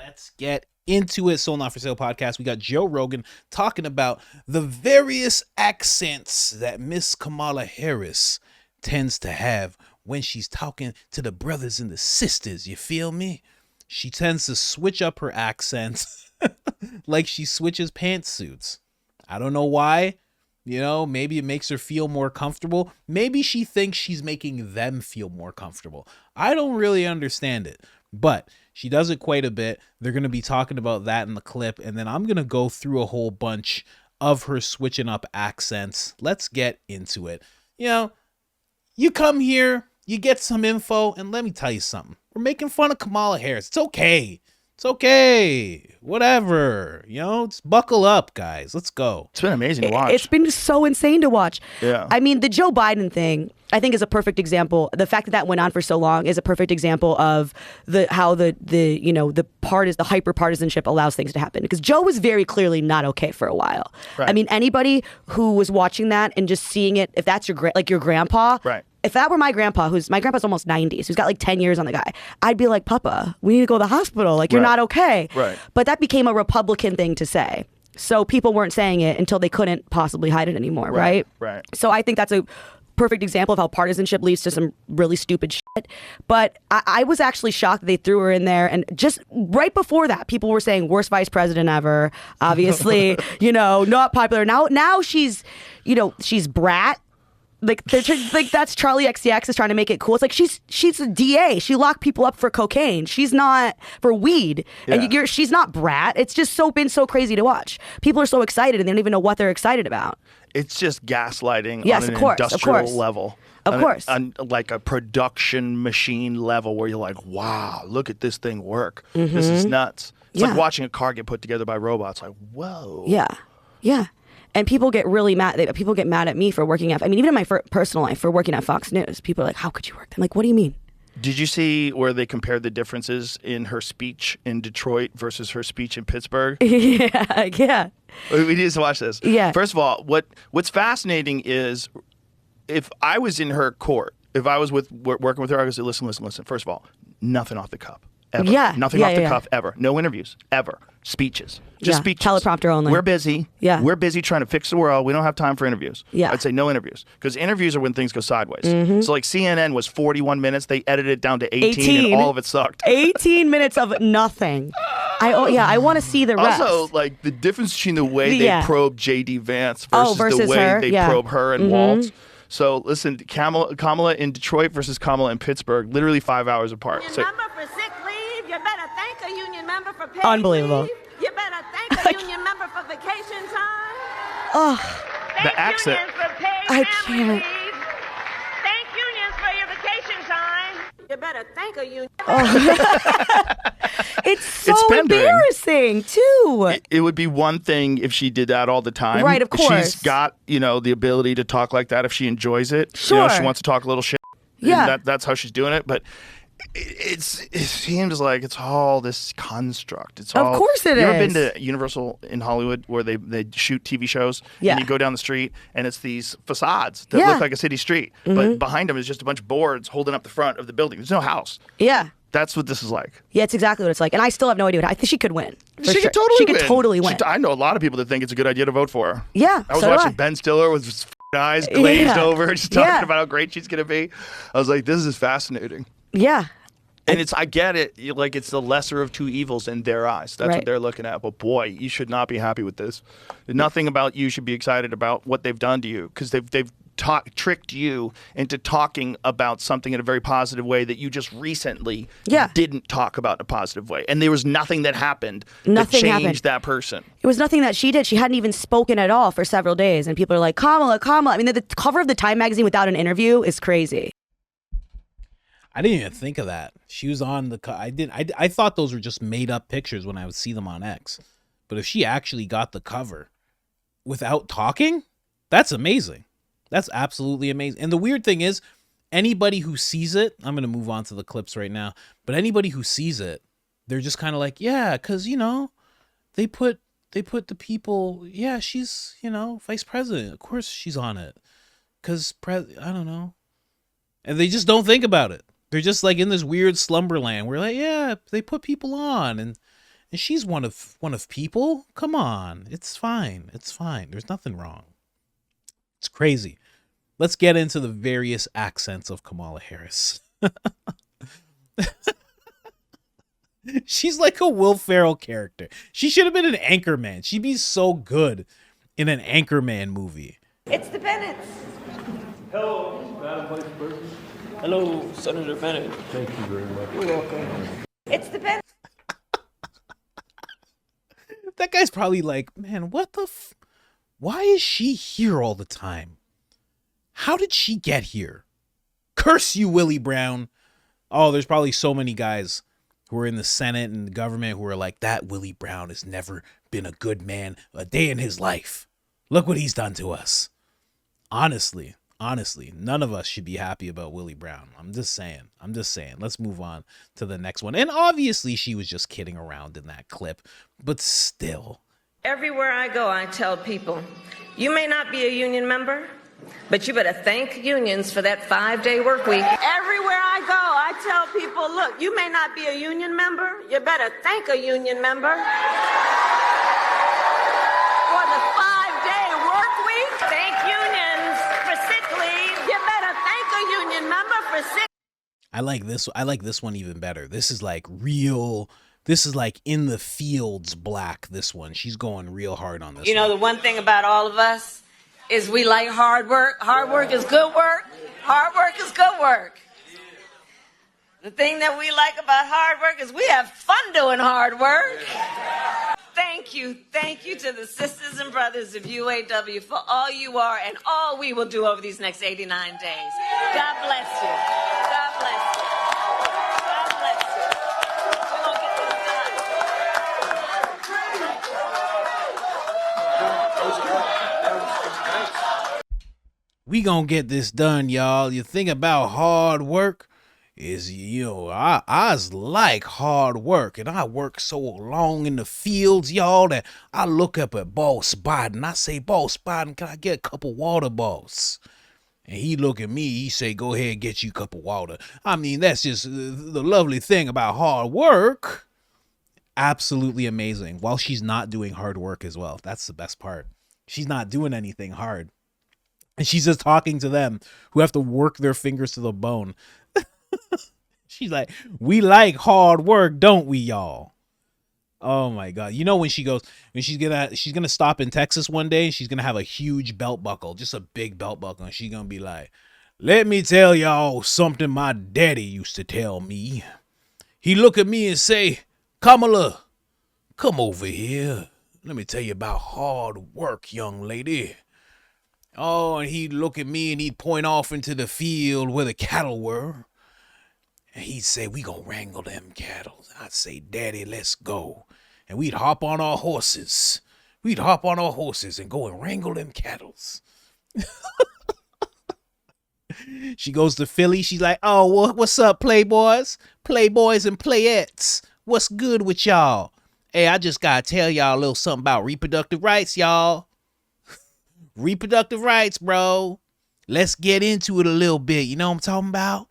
Let's get into it. Soul Not For Sale podcast. We got Joe Rogan talking about the various accents that Miss Kamala Harris tends to have when she's talking to the brothers and the sisters. You feel me? She tends to switch up her accents like she switches pantsuits. I don't know why. You know, maybe it makes her feel more comfortable. Maybe she thinks she's making them feel more comfortable. I don't really understand it, but she does it quite a bit. They're going to be talking about that in the clip, and then I'm going to go through a whole bunch of her switching up accents. Let's get into it. You know, you come here, you get some info, and let me tell you something. We're making fun of Kamala Harris. It's okay. It's okay. Whatever. You know, just buckle up, guys. Let's go. It's been amazing to watch. It's been so insane to watch. Yeah. I mean, the Joe Biden thing, I think, is a perfect example. The fact that went on for so long is a perfect example of how the hyper partisanship allows things to happen. Because Joe was very clearly not okay for a while. Right. I mean, anybody who was watching that and just seeing it, if that's your grandpa, right. If that were my grandpa, my grandpa's almost 90, so he's got like 10 years on the guy, I'd be like, Papa, we need to go to the hospital. Like, you're not okay. Right. But that became a Republican thing to say. So people weren't saying it until they couldn't possibly hide it anymore, right? Right. So I think that's a perfect example of how partisanship leads to some really stupid shit. But I was actually shocked that they threw her in there. And just right before that, people were saying worst vice president ever. Obviously, not popular. Now she's brat. Like that's Charlie XCX is trying to make it cool. It's like she's a DA. She locked people up for cocaine. She's not for weed. Yeah. And she's not brat. It's just been so crazy to watch. People are so excited and they don't even know what they're excited about. It's just gaslighting Yes, on an of course, industrial level. Of course. On like a production machine level where you're like, wow, look at this thing work. This is nuts. It's like watching a car get put together by robots. Like, whoa. Yeah. Yeah. And people get really mad. People get mad at me for working at, I mean, even in my personal life, for working at Fox News. People are like, how could you work there? I'm like, what do you mean? Did you see where they compared the differences in her speech in Detroit versus her speech in Pittsburgh? Yeah. We need to watch this. Yeah. First of all, what's fascinating is if I was in her court, if I was working with her, I would say, listen. First of all, nothing off the cuff. Ever. Yeah. Nothing off the cuff ever. No interviews. Ever. Speeches. Just speeches. Teleprompter only. We're busy. Yeah. We're busy trying to fix the world. We don't have time for interviews. Yeah. I'd say no interviews. Because interviews are when things go sideways. So like CNN was 41 minutes. They edited it down to 18 and all of it sucked. 18 minutes of nothing. I want to see the rest. Also, like the difference between the way they probe J.D. Vance versus the way her. they probe her and Waltz. So listen, Kamala in Detroit versus Kamala in Pittsburgh, literally 5 hours apart. So, Member for sick leave, you better thank a union member for paid Unbelievable. leave. You better thank a union member for vacation time. Oh, the accent. Unions for paid I family can't. leave. Thank unions for your vacation time. You better thank a union. it's so It's pandering. embarrassing, too. It would be one thing if she did that all the time. Right, of course. She's got, the ability to talk like that if she enjoys it. Sure. She wants to talk a little shit. Yeah. That's how she's doing it. But it seems like it's all this construct. Of course it you ever is. been to Universal in Hollywood where they shoot TV shows? Yeah. And you go down the street and it's these facades that Yeah. look like a city street. But behind them is just a bunch of boards holding up the front of the building. There's no house. Yeah. That's what this is like. Yeah, it's exactly what it's like. And I still have no idea. I think she could win. She sure. could totally She win. could totally win. I know a lot of people that think it's a good idea to vote for her. Yeah, I was so do watching I. Ben Stiller with his eyes glazed over, just talking Yeah. about how great she's going to be. I was like, this is fascinating. Yeah. And I get it. Like, it's the lesser of two evils in their eyes. That's Right. what they're looking at. But boy, you should not be happy with this. Nothing about you should be excited about what they've done to you, because they've tricked you into talking about something in a very positive way that you just recently didn't talk about in a positive way. And there was nothing that happened that changed that person. It was nothing that she did. She hadn't even spoken at all for several days. And people are like, Kamala. I mean, the cover of the Time magazine without an interview is crazy. I didn't even think of that. She was on the I thought those were just made up pictures when I would see them on X. But if she actually got the cover without talking, that's amazing. That's absolutely amazing. And the weird thing is, anybody who sees it, I'm going to move on to the clips right now, but anybody who sees it, they're just kind of like, yeah, because, they put the people, yeah, she's, vice president. Of course she's on it. Because, I don't know. And they just don't think about it. They're just like in this weird slumberland where like, yeah, they put people on. And she's one of people. Come on. It's fine. It's fine. There's nothing wrong. It's crazy. Let's get into the various accents of Kamala Harris. She's like a Will Ferrell character. She should have been an Anchorman. She'd be so good in an Anchorman movie. It's the Bennetts. Hello, Madam Vice President. Hello, Senator Bennett. Thank you very much. You're welcome. It's the Bennetts. That guy's probably like, man, what the why is she here all the time? How did she get here? Curse you, Willie Brown. Oh, there's probably so many guys who are in the Senate and the government who are like, that Willie Brown has never been a good man a day in his life. Look what he's done to us. Honestly, none of us should be happy about Willie Brown. I'm just saying. Let's move on to the next one. And obviously she was just kidding around in that clip, but still. Everywhere I go, I tell people, you may not be a union member, but you better thank unions for that 5-day work week. Everywhere I go, I tell people, look, you may not be a union member, you better thank a union member for the 5-day work week. Thank unions for sick leave. You better thank a union member for sick. I like this one even better. This is like real. This is like in the fields black. This one. She's going real hard on this. You know, the one thing about all of us is we like hard work. Hard work is good work. Hard work is good work. The thing that we like about hard work is we have fun doing hard work. Thank you to the sisters and brothers of UAW for all you are and all we will do over these next 89 days. God bless you. God bless you. God bless you. We're gonna get this done. We gonna get this done, y'all. You think about hard work is, you know, I like hard work, and I work so long in the fields, y'all, that I look up at Boss Biden. I say, Boss Biden, can I get a cup of water, boss? And he look at me, he say, go ahead, get you a cup of water. I mean, that's just the lovely thing about hard work. Absolutely amazing. While she's not doing hard work as well. That's the best part. She's not doing anything hard. And she's just talking to them who have to work their fingers to the bone. She's like, we like hard work, don't we, y'all? Oh my God. You know, when she's gonna stop in Texas one day, she's gonna have a huge belt buckle, just a big belt buckle, and she's gonna be like, let me tell y'all something my daddy used to tell me. He look at me and say, Kamala, come over here. Let me tell you about hard work, young lady. Oh, and he'd look at me and he'd point off into the field where the cattle were. And he'd say, we gonna wrangle them cattle. I'd say, Daddy, let's go. And we'd hop on our horses. We'd hop on our horses and go and wrangle them cattle. She goes to Philly. She's like, oh, what's up, playboys? Playboys and playettes. What's good with y'all? Hey, I just gotta tell y'all a little something about reproductive rights, y'all. Reproductive rights, bro. Let's get into it a little bit. You know what I'm talking about?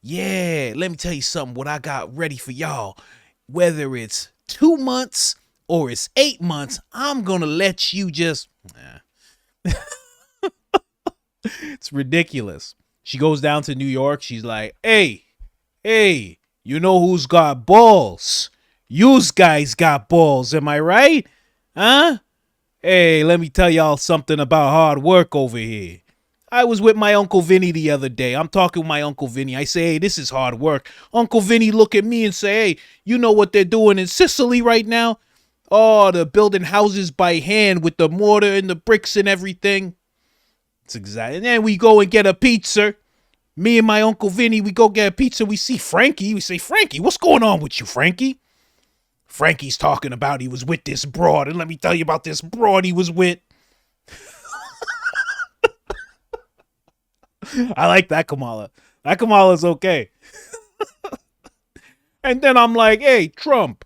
Yeah, let me tell you something, what I got ready for y'all. Whether it's 2 months or it's 8 months, I'm gonna let you just... It's ridiculous. She goes down to New York. She's like, hey, you know who's got balls? Yous guys got balls, am I right? Huh? Hey, let me tell y'all something about hard work over here. I was with my Uncle Vinny the other day. I'm talking with my Uncle Vinny. I say, hey, this is hard work. Uncle Vinny look at me and say, hey, you know what they're doing in Sicily right now? Oh, they're building houses by hand with the mortar and the bricks and everything. It's exactly. And then we go and get a pizza. Me and my Uncle Vinny, we go get a pizza. We see Frankie. We say, Frankie, what's going on with you, Frankie? Frankie's talking about he was with this broad. And let me tell you about this broad he was with. I like that Kamala. That Kamala's okay. And then I'm like, hey, Trump,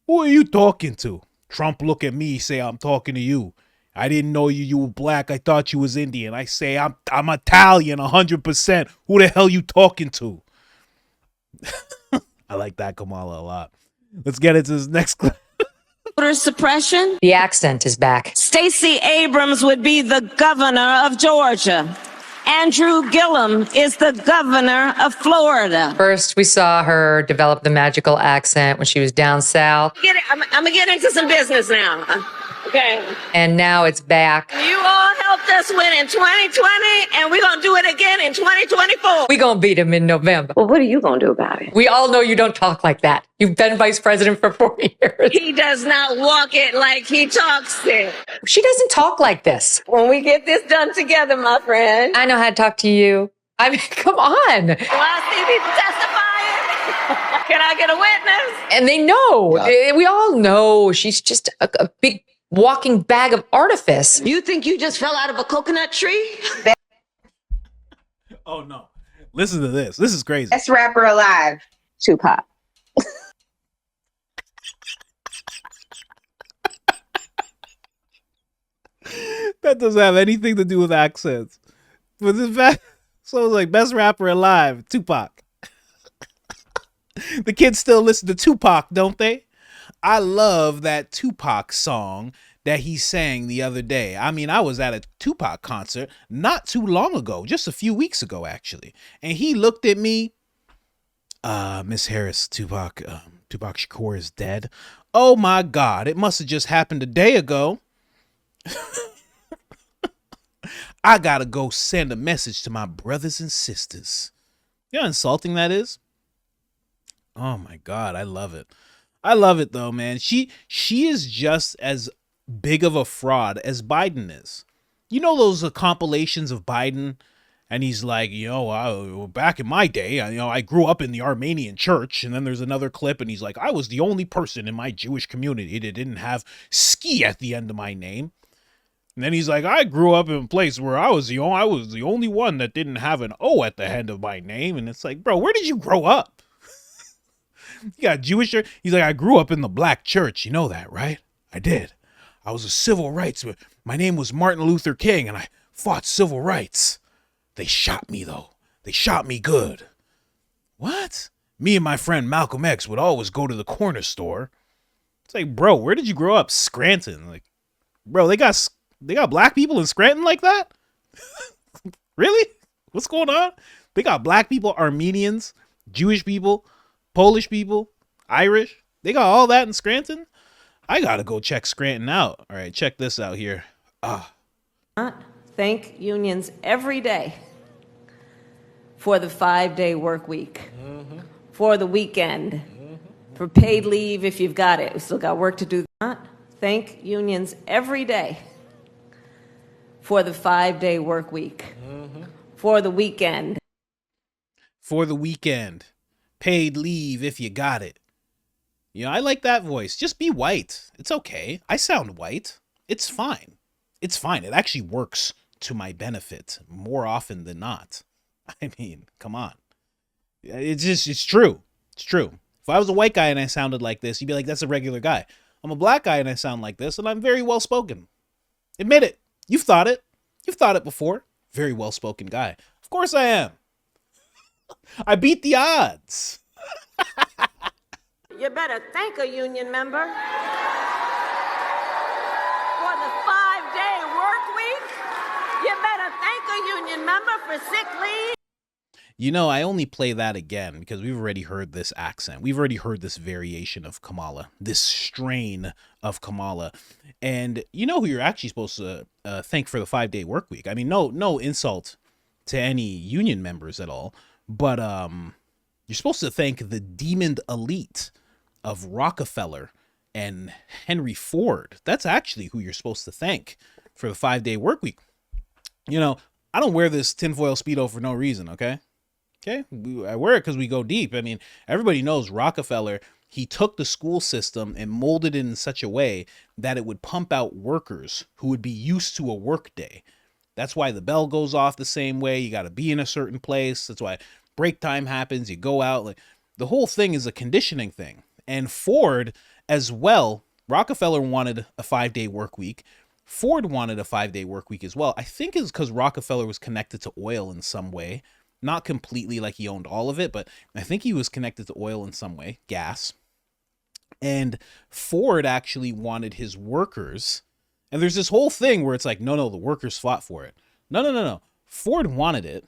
who are you talking to? Trump look at me, say, I'm talking to you. I didn't know you were black. I thought you was Indian. I say, I'm Italian 100%. Who the hell you talking to? I like that Kamala a lot. Let's get into this next clip. Suppression. The accent is back. Stacey Abrams would be the governor of Georgia. Andrew Gillum is the governor of Florida. First, we saw her develop the magical accent when she was down south. I'm gonna get into some business now. Okay. And now it's back. You all helped us win in 2020, and we're gonna do it again in 2024. We gonna beat him in November. Well, what are you gonna do about it? We all know you don't talk like that. You've been vice president for 4 years. He does not walk it like he talks it. She doesn't talk like this. When we get this done together, my friend. I know how to talk to you. I mean, come on. Do I see people testifying? Can I get a witness? And they know. Yeah. We all know she's just a big walking bag of artifice. You think you just fell out of a coconut tree? Oh, no. Listen to this. This is crazy. Best rapper alive, Tupac. That doesn't have anything to do with accents. But the fact, so it's like best rapper alive, Tupac. The kids still listen to Tupac, don't they? I love that Tupac song that he sang the other day. I mean, I was at a Tupac concert not too long ago, just a few weeks ago, actually. And he looked at me, Miss Harris, Tupac Shakur is dead. Oh my God, it must have just happened a day ago. I gotta go send a message to my brothers and sisters. You know how insulting that is? Oh my God, I love it. I love it though, man. She is just as big of a fraud as Biden is. You know those compilations of Biden, and he's like, back in my day, I grew up in the Armenian church, and then there's another clip, and he's like, I was the only person in my Jewish community that didn't have ski at the end of my name. And then he's like, I grew up in a place where I was the only one that didn't have an O at the end of my name. And it's like, bro, where did you grow up? You got Jewish church. He's like, I grew up in the black church. You know that, right? I did. I was a civil rights. My name was Martin Luther King, and I fought civil rights. They shot me, though. They shot me good. What? Me and my friend Malcolm X would always go to the corner store. It's like, bro, where did you grow up? Scranton. Like, bro, they got black people in Scranton like that? Really? What's going on? They got black people, Armenians, Jewish people, Polish people, Irish. They got all that in Scranton? I gotta go check Scranton out. All right, check this out here. Thank unions every day for the 5-day work week, for the weekend, for paid leave if you've got it. We still got work to do. Thank unions every day for the 5-day work week, for the weekend. For the weekend. Paid leave if you got it. I like that voice. Just be white. It's okay. I sound white. It's fine. It's fine. It actually works to my benefit more often than not. I mean, come on. It's true. It's true. If I was a white guy and I sounded like this, you'd be like, that's a regular guy. I'm a black guy and I sound like this, and I'm very well spoken. Admit it. You've thought it. You've thought it before. Very well spoken guy. Of course I am. I beat the odds. You better thank a union member for the 5-day work week. You better thank a union member for sick leave. I only play that again because we've already heard this accent. We've already heard this variation of Kamala, this strain of Kamala. And you know who you're actually supposed to thank for the 5-day work week. I mean, no insult to any union members at all, but you're supposed to thank the demoned elite of Rockefeller and Henry Ford. That's actually who you're supposed to thank for the 5-day work week. I don't wear this tinfoil Speedo for no reason, okay? Okay? I wear it because we go deep. I mean, everybody knows Rockefeller, he took the school system and molded it in such a way that it would pump out workers who would be used to a work day. That's why the bell goes off the same way. You got to be in a certain place. That's why break time happens. You go out. Like, the whole thing is a conditioning thing. And Ford as well, Rockefeller wanted a 5-day work week. Ford wanted a 5-day work week as well. I think it's because Rockefeller was connected to oil in some way. Not completely like he owned all of it, but I think he was connected to oil in some way, gas. And Ford actually wanted his workers. And there's this whole thing where it's like, no, the workers fought for it. No. Ford wanted it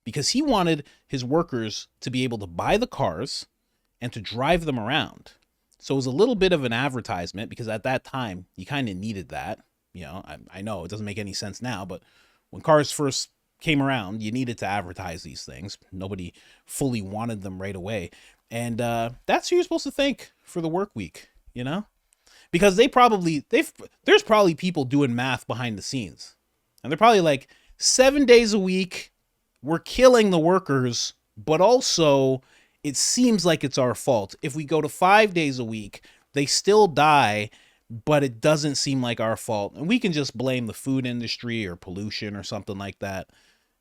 because he wanted his workers to be able to buy the cars and to drive them around. So it was a little bit of an advertisement because at that time you kind of needed that. You know, I know it doesn't make any sense now, but when cars first came around, you needed to advertise these things. Nobody fully wanted them right away. And that's who you're supposed to thank for the work week, you know? Because there's probably people doing math behind the scenes. And they're probably like, 7 days a week, we're killing the workers, but also it seems like it's our fault. If we go to 5 days a week, they still die, but it doesn't seem like our fault. And we can just blame the food industry or pollution or something like that.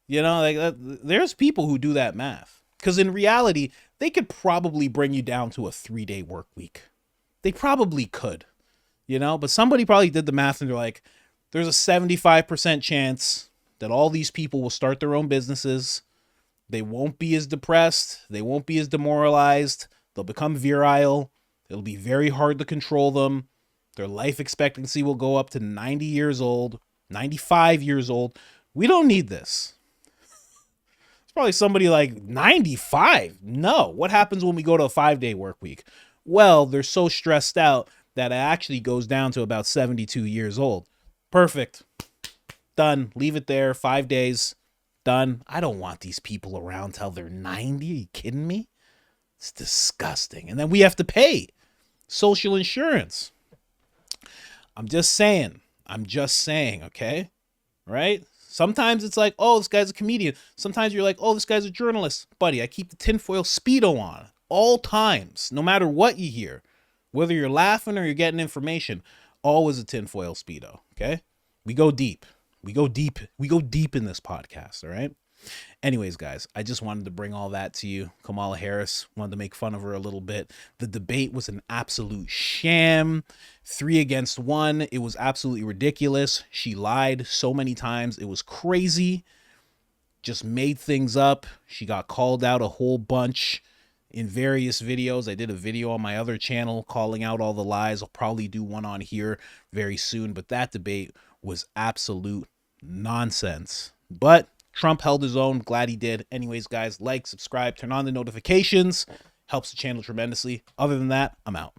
You know, like there's people who do that math. Because in reality, they could probably bring you down to a 3-day work week. They probably could, you know, but somebody probably did the math and they're like, there's a 75% chance that all these people will start their own businesses. They won't be as depressed. They won't be as demoralized. They'll become virile. It'll be very hard to control them. Their life expectancy will go up to 90 years old, 95 years old. We don't need this. It's probably somebody like 95. No. What happens when we go to a 5-day work week? Well, they're so stressed out that it actually goes down to about 72 years old. Perfect. Done. Leave it there. 5 days. Done. I don't want these people around till they're 90. Are you kidding me? It's disgusting. And then we have to pay social insurance. I'm just saying, okay? Right? Sometimes it's like, oh, this guy's a comedian. Sometimes you're like, oh, this guy's a journalist. Buddy, I keep the tinfoil Speedo on all times, no matter what you hear. Whether you're laughing or you're getting information, always a tinfoil Speedo, okay? We go deep. We go deep in this podcast, all right? Anyways, guys, I just wanted to bring all that to you. Kamala Harris, wanted to make fun of her a little bit. The debate was an absolute sham. 3 against 1. It was absolutely ridiculous. She lied so many times. It was crazy. Just made things up. She got called out a whole bunch in various videos. I did a video on my other channel calling out all the lies. I'll probably do one on here very soon. But that debate was absolute nonsense. But Trump held his own. Glad he did. Anyways, guys, like, subscribe, turn on the notifications. Helps the channel tremendously. Other than that, I'm out.